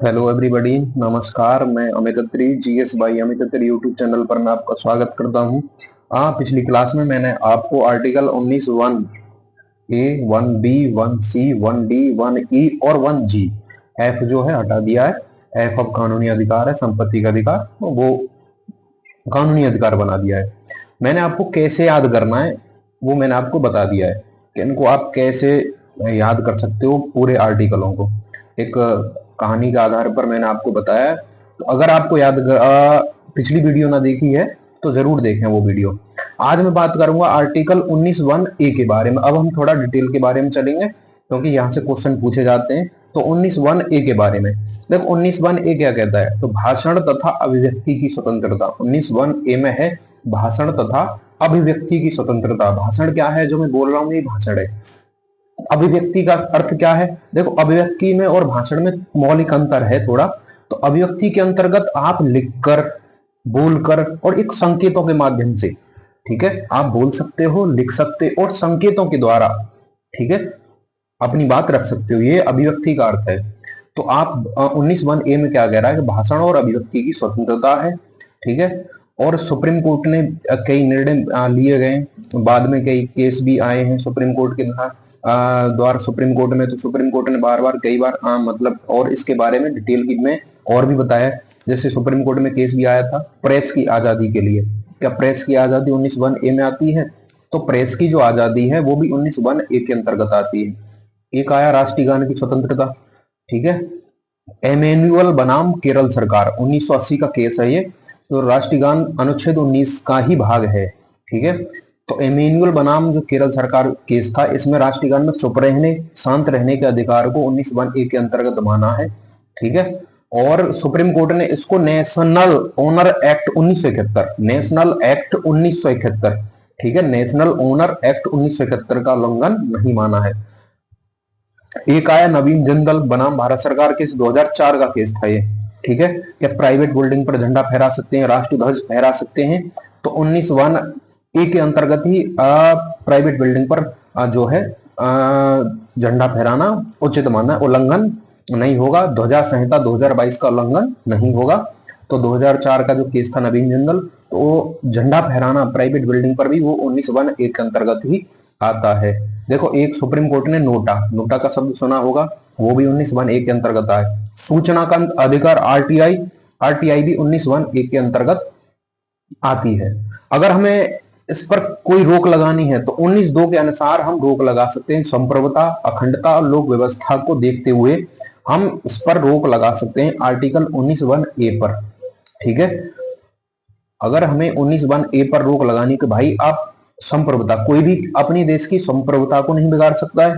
Hello everybody, नमस्कार। मैं Amit Atri, GS by Amit Atri YouTube channel पर मैं आपका स्वागत करता हूं। पिछली क्लास में मैंने आपको आर्टिकल 19(1) ए, 1(b), 1(c), 1(d), 1(e) और 1(g) एफ जो है हटा दिया है। एफ अब कानूनी अधिकार है, संपत्ति का अधिकार, तो वो कानूनी अधिकार बना दिया है। मैंने आपको कैसे याद करना है वो मैंने आपको बता दिया है कि इनको आप कैसे याद कर सकते हो पूरे आर्टिकलों को। एक कहानी के आधार पर मैंने आपको बताया है। तो अगर आपको पिछली वीडियो ना देखी है तो जरूर देखें वो वीडियो। आज मैं बात करूंगा आर्टिकल 19(1)(a) के बारे में। अब हम थोड़ा डिटेल के बारे में चलेंगे क्योंकि यहाँ से क्वेश्चन पूछे जाते हैं। तो 19(1)(a) के बारे में देखो, 19(1)(a) क्या कहता है? तो भाषण तथा अभिव्यक्ति की स्वतंत्रता। 19(1)(a) में है भाषण तथा अभिव्यक्ति की स्वतंत्रता। भाषण क्या है जो मैं बोल रहा हूँ, ये भाषण है। अभिव्यक्ति का अर्थ क्या है? देखो, अभिव्यक्ति में और भाषण में मौलिक अंतर है थोड़ा। तो अभिव्यक्ति के अंतर्गत आप लिखकर, बोलकर और एक संकेतों के माध्यम से, ठीक है, आप बोल सकते हो, लिख सकते और संकेतों के द्वारा, ठीक है, अपनी बात रख सकते हो। ये अभिव्यक्ति का अर्थ है। तो आप 19(1)(a) में क्या कह रहा है कि भाषण और अभिव्यक्ति की स्वतंत्रता है, ठीक है। और सुप्रीम कोर्ट ने कई निर्णय लिए गए, बाद में कई केस भी आए हैं सुप्रीम कोर्ट के द्वारा सुप्रीम कोर्ट में। तो सुप्रीम कोर्ट ने बार बार कई बार मतलब, और इसके बारे में डिटेल की में और भी बताया। जैसे सुप्रीम कोर्ट में केस भी आया था प्रेस की आजादी के लिए। क्या प्रेस की आजादी 19(1)(a) में आती है? तो प्रेस की जो आजादी है वो भी 19(1)(a) के अंतर्गत आती है। एक आया राष्ट्रीय गान की स्वतंत्रता, ठीक है। एमेन्युअल बनाम केरल सरकार, 1980 का केस है ये। तो राष्ट्रीय गान अनुच्छेद 19 का ही भाग है, ठीक है। तो एमेन्युअल बनाम जो केरल सरकार केस था, इसमें राष्ट्रीय गान में चुप रहने, शांत रहने के अधिकार को 19(1)(a) के अंतर्गत माना है, ठीक है। और सुप्रीम कोर्ट ने इसको national owner act 1971, national act 1971, ठीक है, नेशनल ओनर एक्ट 1971 का उल्लंघन नहीं माना है। एक आया नवीन जिंदल बनाम भारत सरकार केस, 2004 का केस था ये, ठीक है। या प्राइवेट बिल्डिंग पर झंडा फहरा सकते हैं, राष्ट्र ध्वज फहरा सकते हैं। तो 19(1)(a) के अंतर्गत ही प्राइवेट बिल्डिंग पर जो है झंडा फहराना उचित माना, उल्लंघन नहीं होगा। ध्वजा संहिता 2022 का उल्लंघन नहीं होगा। तो 2004 का जो केस था नवीन जिंदल, तो झंडा फहराना प्राइवेट बिल्डिंग पर भी वो 19(1)(a) के अंतर्गत ही आता है। देखो, एक सुप्रीम कोर्ट ने नोटा, नोटा का शब्द सुना होगा, वो भी 19(1)(a) के अंतर्गत आए। सूचना का अधिकार, आरटीआई, आरटीआई भी 19(1)(a) के अंतर्गत आती है। अगर हमें इस पर कोई रोक लगानी है तो 19(2) के अनुसार हम रोक लगा सकते हैं। संप्रभुता, अखंडता और लोक व्यवस्था को देखते हुए हम इस पर रोक लगा सकते हैं, आर्टिकल 19(1)(a) पर, ठीक है। अगर हमें 19(1)(a) पर रोक लगानी कि भाई आप संप्रभुता, कोई भी अपने देश की संप्रभुता को नहीं बिगाड़ सकता है,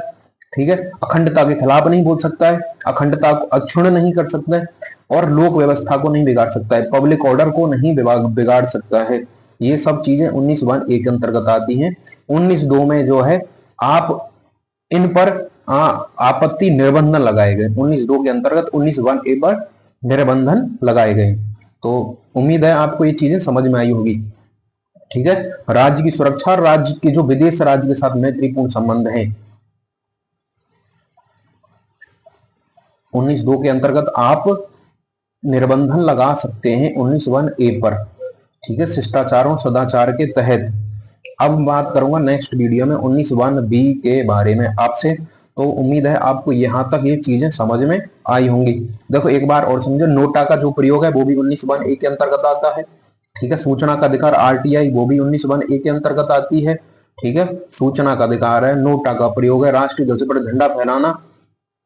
ठीक है, अखंडता के खिलाफ नहीं बोल सकता है, अखंडता को अक्षुण्ण नहीं कर सकता है, और लोक व्यवस्था को नहीं बिगाड़ सकता है, पब्लिक ऑर्डर को नहीं बिगाड़ सकता है। ये सब चीजें 19(1)(a) के अंतर्गत आती हैं। 19(2) में जो है आप इन पर आपत्ति निर्बंधन लगाए गए। 19(2) के अंतर्गत 19(1)(a) पर निर्बंधन लगाए गए। तो उम्मीद है आपको ये चीजें समझ में आई होगी, ठीक है। राज्य की सुरक्षा, राज्य के जो विदेश राज्य के साथ मैत्रीपूर्ण संबंध है, 19(2) के अंतर्गत आप निर्बंधन लगा सकते हैं 19(1)(a) पर, ठीक है, शिष्टाचारों सदाचार के तहत। अब बात करूंगा नेक्स्ट वीडियो में 19(1)(b) के बारे में आपसे। तो उम्मीद है आपको यहां तक ये चीजें समझ में आई होंगी। देखो, एक बार और समझो, नोटा का जो प्रयोग है वो भी 19(1)(a) के अंतर्गत आता है, ठीक है। सूचना का अधिकार, आरटीआई, वो भी 19(1)(a) के अंतर्गत आती है, ठीक है। सूचना का अधिकार है, नोटा का प्रयोग है, राष्ट्रीय ध्वज पर झंडा फहराना,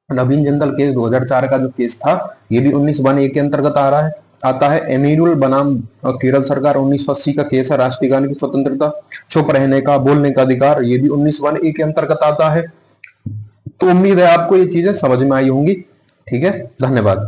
नवीन जिंदल केस 2004 का जो केस था ये भी 19(1)(a) के अंतर्गत आ रहा है, आता है। एमेन्युअल बनाम केरल सरकार, 1980 का केस है, राष्ट्रीय गान की स्वतंत्रता, चुप रहने का, बोलने का अधिकार, ये भी 19(1)(a) के अंतर्गत आता है। तो उम्मीद है आपको ये चीजें समझ में आई होंगी, ठीक है। धन्यवाद।